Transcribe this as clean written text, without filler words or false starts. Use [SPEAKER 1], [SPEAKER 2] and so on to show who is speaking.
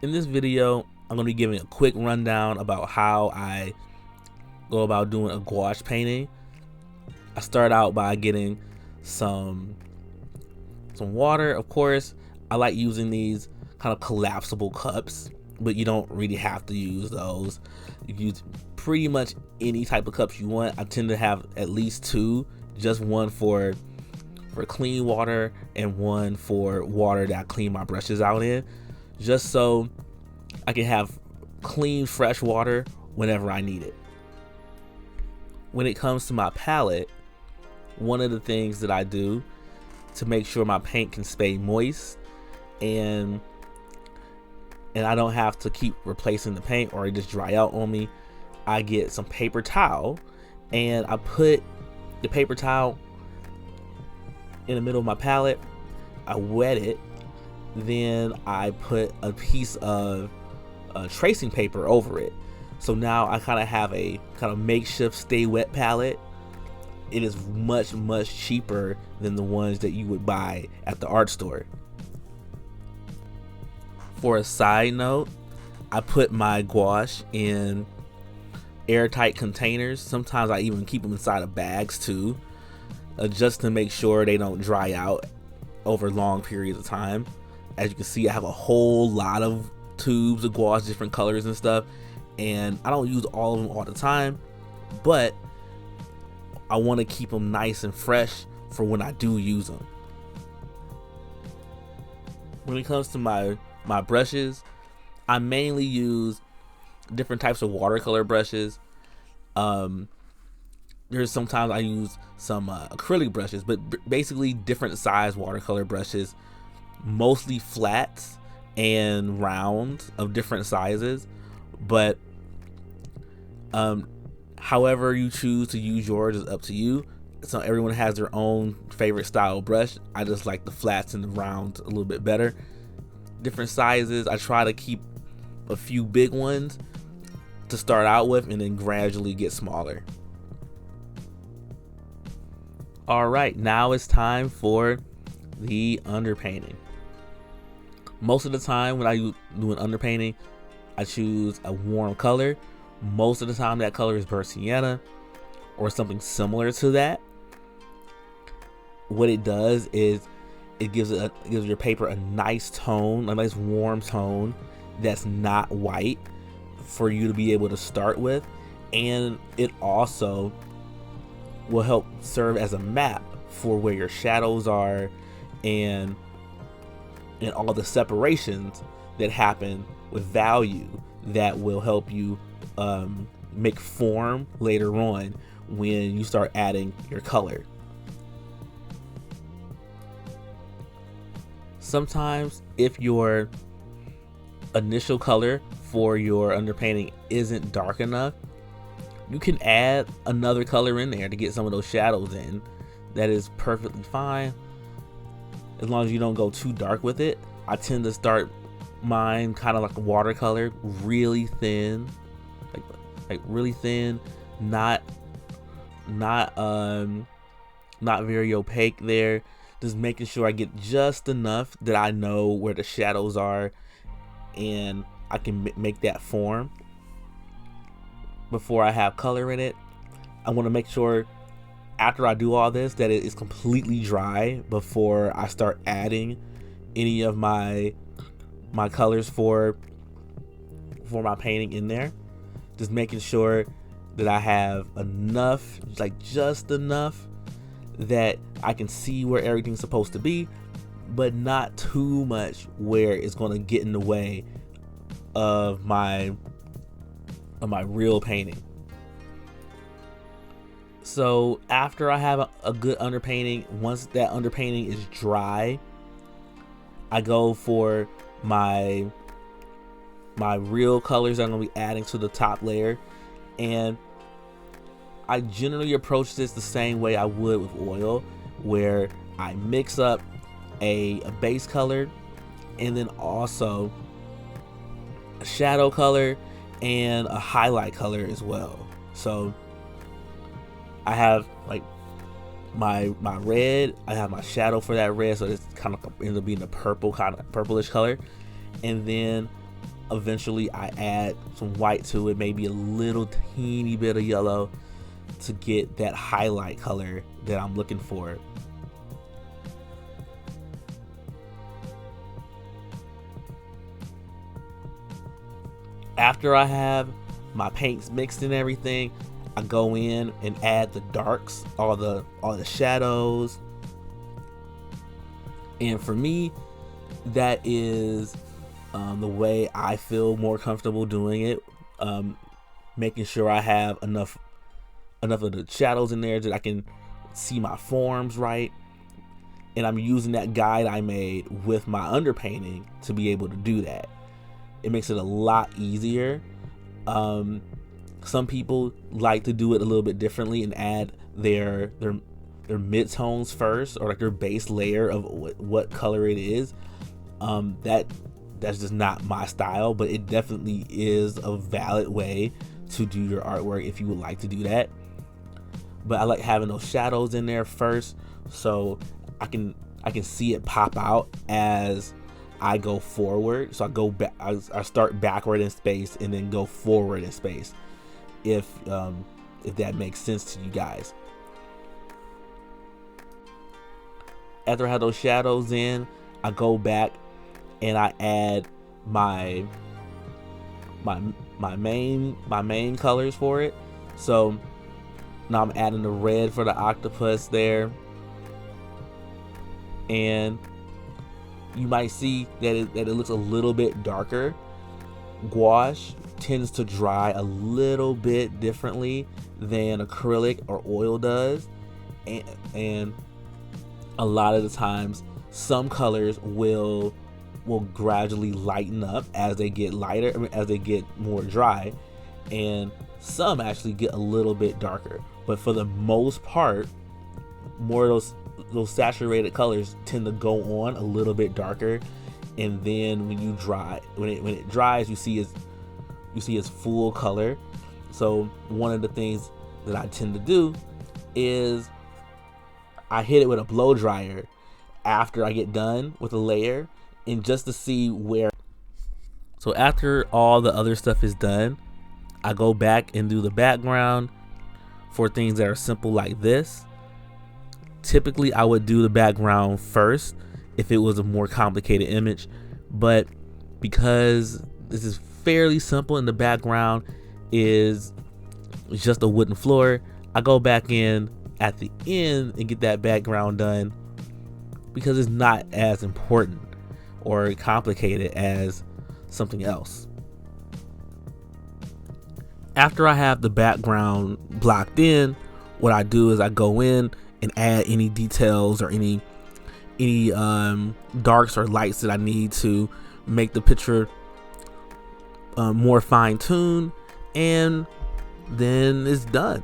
[SPEAKER 1] In this video, I'm going to be giving a quick rundown about how I go about doing a gouache painting. I start out by getting some water. Of course, I like using these kind of collapsible cups, but you don't really have to use those. You can use pretty much any type of cups you want. I tend to have at least two, just one for clean water and one for water that I clean my brushes out in, just so I can have clean, fresh water whenever I need it. When it comes to my palette, one of the things that I do to make sure my paint can stay moist and I don't have to keep replacing the paint or it just dry out on me, I get some paper towel and I put the paper towel in the middle of my palette. I wet it, then I put a piece of tracing paper over it. So now I kind of have a kind of makeshift stay wet palette. It is much cheaper than the ones that you would buy at the art store. For a side note, I put my gouache in airtight containers. Sometimes I even keep them inside of bags too, just to make sure they don't dry out over long periods of time. As you can see, I have a whole lot of tubes of gouache, different colors and stuff, and I don't use all of them all the time, but I want to keep them nice and fresh for when I do use them. When it comes to my brushes, I mainly use different types of watercolor brushes. There's sometimes I use some acrylic brushes, but basically different size watercolor brushes, mostly flats and rounds of different sizes. But however you choose to use yours is up to you. So everyone has their own favorite style brush. I just like the flats and the rounds a little bit better. Different sizes. I try to keep a few big ones to start out with and then gradually get smaller. All right, now it's time for the underpainting. Most of the time when I do an underpainting, I choose a warm color. Most of the time that color is burnt sienna or something similar to that. What it does is it gives your paper a nice tone, a nice warm tone that's not white for you to be able to start with, and it also will help serve as a map for where your shadows are and all the separations that happen with value that will help you make form later on when you start adding your color. Sometimes if your initial color for your underpainting isn't dark enough, you can add another color in there to get some of those shadows in. That is perfectly fine as long as you don't go too dark with it. I tend to start mine kind of like a watercolor, really thin, like really thin, not very opaque there. Just making sure I get just enough that I know where the shadows are and I can make that form before I have color in it. I want to make sure after I do all this that it is completely dry before I start adding any of my colors for my painting in there. Just making sure that I have enough, like just enough that I can see where everything's supposed to be, but not too much where it's going to get in the way of my real painting. So after I have a good underpainting, once that underpainting is dry, I go for my real colors that I'm going to be adding to the top layer, and I generally approach this the same way I would with oil, where I mix up a base color and then also a shadow color and a highlight color as well. So I have like my red, I have my shadow for that red, so it's kind of ends up being a purple, kind of purplish color, and then Eventually I add some white to it, maybe a little teeny bit of yellow to get that highlight color that I'm looking for. After I have my paints mixed and everything, I go in and add the darks, all the shadows. And for me, that is the way I feel more comfortable doing it. Making sure I have enough of the shadows in there that I can see my forms right. And I'm using that guide I made with my underpainting to be able to do that. It makes it a lot easier. Some people like to do it a little bit differently and add their mid-tones first, or like their base layer of what color it is. That's just not my style, but it definitely is a valid way to do your artwork if you would like to do that. But I like having those shadows in there first, so I can see it pop out as I go forward. So I go back, I start backward in space and then go forward in space, if that makes sense to you guys. After I have those shadows in, I go back and I add my main colors for it. So now I'm adding the red for the octopus there, and you might see that it looks a little bit darker. Gouache tends to dry a little bit differently than acrylic or oil does, and a lot of the times some colors will gradually lighten up as they get lighter, as they get more dry, and some actually get a little bit darker. But for the most part, more of those saturated colors tend to go on a little bit darker, and then when it dries, you see its full color. So one of the things that I tend to do is I hit it with a blow dryer after I get done with a layer, and just to see where. So after all the other stuff is done, I go back and do the background for things that are simple like this. Typically I would do the background first if it was a more complicated image, but because this is fairly simple and the background is just a wooden floor, I go back in at the end and get that background done, because it's not as important or complicated as something else. After I have the background blocked in, what I do is I go in and add any details or any darks or lights that I need to make the picture more fine-tuned, and then it's done.